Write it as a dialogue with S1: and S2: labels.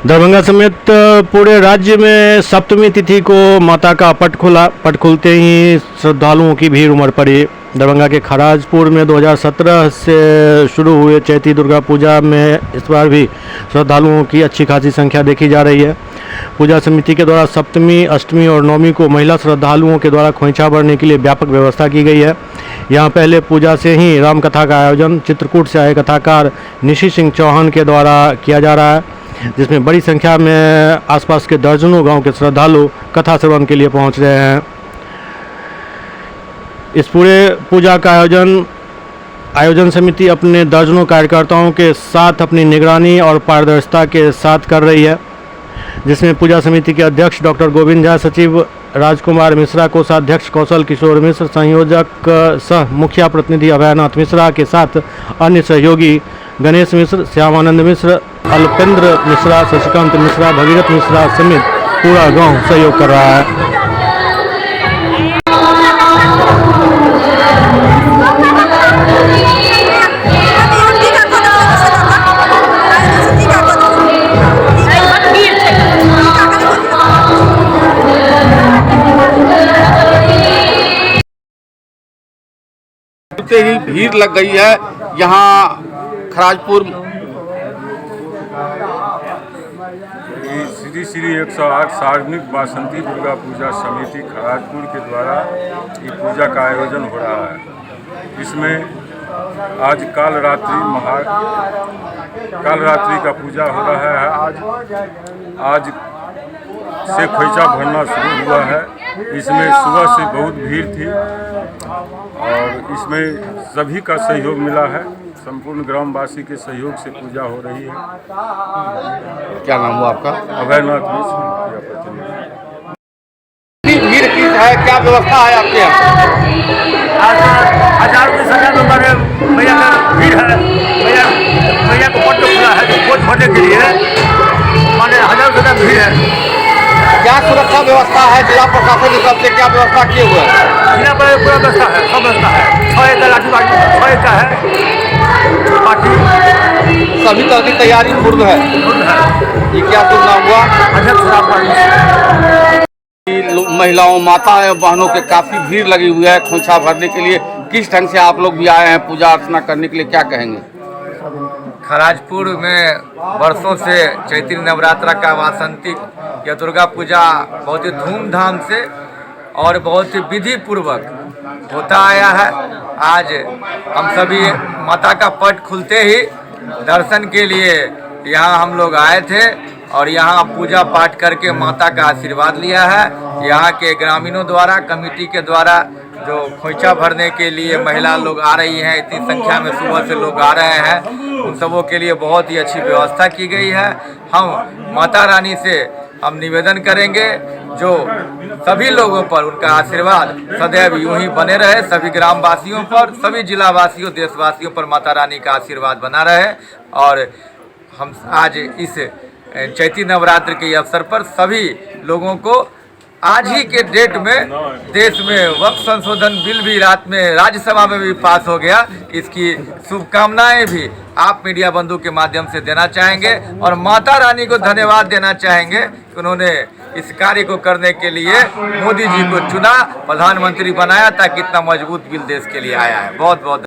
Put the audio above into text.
S1: दरभंगा समेत पूरे राज्य में सप्तमी तिथि को माता का पट खुलते ही श्रद्धालुओं की भीड़ उमड़ पड़ी। दरभंगा के खराजपुर में 2017 से शुरू हुए चैती दुर्गा पूजा में इस बार भी श्रद्धालुओं की अच्छी खासी संख्या देखी जा रही है। पूजा समिति के द्वारा सप्तमी, अष्टमी और नवमी को महिला श्रद्धालुओं के द्वारा खोइछा भरने के लिए व्यापक व्यवस्था की गई है। यहाँ पहले पूजा से ही रामकथा का आयोजन चित्रकूट से आए कथाकार निशी सिंह चौहान के द्वारा किया जा रहा है, जिसमें बड़ी संख्या में आसपास के दर्जनों गांव के श्रद्धालु कथा श्रवण के लिए पहुंच रहे हैं। इस पूरे पूजा का आयोजन समिति अपने दर्जनों कार्यकर्ताओं के साथ अपनी निगरानी और पारदर्शिता के साथ कर रही है, जिसमें पूजा समिति के अध्यक्ष डॉक्टर गोविंद झा, सचिव राजकुमार मिश्रा, कोषाध्यक्ष कौशल किशोर मिश्र, संयोजक सह मुखिया प्रतिनिधि अभयनाथ मिश्रा के साथ अन्य सहयोगी गणेश मिश्र, श्यामानंद मिश्र, अल्पेंद्र मिश्रा, शशिकांत मिश्रा, भगीरथ मिश्रा समेत पूरा गांव सहयोग कर रहा है।
S2: ही भीड़ लग गई है यहाँ खराजपुर।
S3: श्री 108 सार्वजनिक वासंती दुर्गा पूजा समिति खराजपुर के द्वारा ये पूजा का आयोजन हो रहा है। इसमें आज काल रात्रि का पूजा हो रहा है। आज से खोइछा भरना शुरू हुआ है। इसमें सुबह से बहुत भीड़ थी और इसमें सभी का सहयोग मिला है। संपूर्ण ग्रामवासी के सहयोग से पूजा हो रही है।
S2: क्या नाम हुआ आपका?
S3: अभयनाथ मिश्र।
S2: भीड़ की है, क्या व्यवस्था है आपके यहाँ?
S4: आज हजारों की संख्या में हमारे भैया का भीड़ है। भैया को पट खुला है खोज भरने के लिए, माने हजारों की भीड़ है।
S2: क्या सुरक्षा व्यवस्था है? जिला प्रशासन की तरफ से क्या व्यवस्था किए हुए हैं?
S4: जिला पर पूरा व्यवस्था है, सब व्यवस्था है। 6 एकड़ लाठी बाटी 6 एकड़ है बाकी
S2: सभी तरह की तैयारी पूर्ण है। ये क्या शुभ नाम हुआ?
S4: अध्यक्ष
S2: महिलाओं, माता बहनों के काफी भीड़ लगी हुई है खोइछा भरने के लिए। किस ढंग से आप लोग भी आए हैं पूजा अर्चना करने के लिए, क्या कहेंगे?
S5: खराजपुर में वर्षों से चैत्री नवरात्र का वासंतिक या दुर्गा पूजा बहुत ही धूमधाम से और बहुत ही विधि पूर्वक होता आया है। आज हम सभी माता का पट खुलते ही दर्शन के लिए यहाँ हम लोग आए थे और यहाँ पूजा पाठ करके माता का आशीर्वाद लिया है। यहाँ के ग्रामीणों द्वारा, कमेटी के द्वारा जो खोइछा भरने के लिए महिला लोग आ रही हैं, इतनी संख्या में सुबह से लोग आ रहे हैं, उन सबों के लिए बहुत ही अच्छी व्यवस्था की गई है। हम माता रानी से हम निवेदन करेंगे जो सभी लोगों पर उनका आशीर्वाद सदैव यूं ही बने रहे। सभी ग्रामवासियों पर, सभी जिलावासियों, देशवासियों पर माता रानी का आशीर्वाद बना रहे। और हम आज इस चैती नवरात्र के अवसर पर सभी लोगों को आज ही के डेट में देश में वक्फ संशोधन बिल भी रात में राज्यसभा में भी पास हो गया। इसकी शुभकामनाएं भी आप मीडिया बंधु के माध्यम से देना चाहेंगे और माता रानी को धन्यवाद देना चाहेंगे कि उन्होंने इस कार्य को करने के लिए मोदी जी को चुना, प्रधानमंत्री बनाया ताकि इतना मजबूत बिल देश के लिए आया है। बहुत बहुत